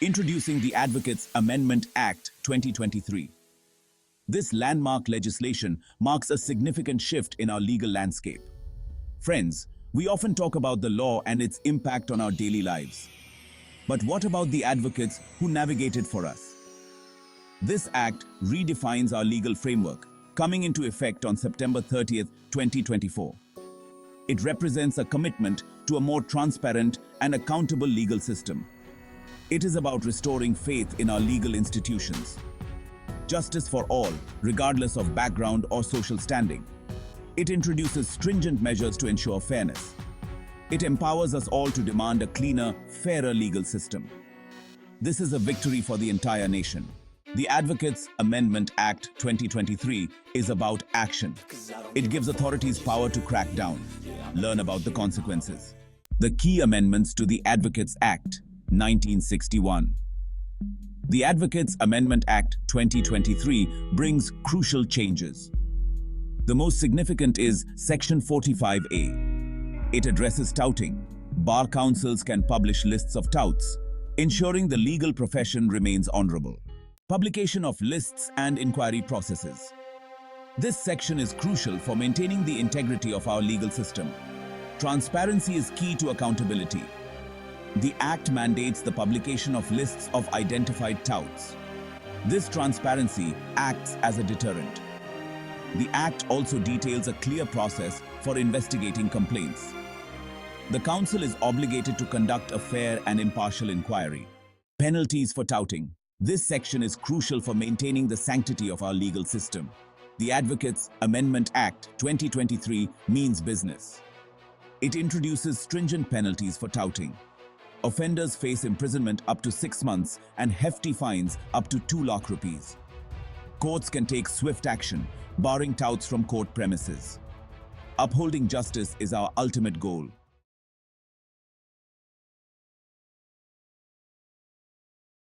Introducing the Advocates Amendment Act 2023. This landmark legislation marks a significant shift in our legal landscape. Friends, we often talk about the law and its impact on our daily lives. But what about the advocates who navigate it for us? This act redefines our legal framework, coming into effect on September 30th, 2024. It represents a commitment to a more transparent and accountable legal system. It is about restoring faith in our legal institutions. Justice for all, regardless of background or social standing. It introduces stringent measures to ensure fairness. It empowers us all to demand a cleaner, fairer legal system. This is a victory for the entire nation. The Advocates Amendment Act 2023 is about action. It gives authorities power to crack down. Learn about the consequences. The key amendments to the Advocates Act 1961. The Advocates Amendment Act 2023 brings crucial changes. The most significant is Section 45A. It addresses touting. Bar councils can publish lists of touts, ensuring the legal profession remains honorable. Publication of lists and inquiry processes. This section is crucial for maintaining the integrity of our legal system. Transparency is key to accountability. The Act mandates the publication of lists of identified touts. This transparency acts as a deterrent. The Act also details a clear process for investigating complaints. The Council is obligated to conduct a fair and impartial inquiry. Penalties for touting. This section is crucial for maintaining the sanctity of our legal system. The Advocates Amendment Act 2023 means business. It introduces stringent penalties for touting. Offenders face imprisonment up to 6 months and hefty fines up to 2 lakh rupees. Courts can take swift action, barring touts from court premises. Upholding justice is our ultimate goal.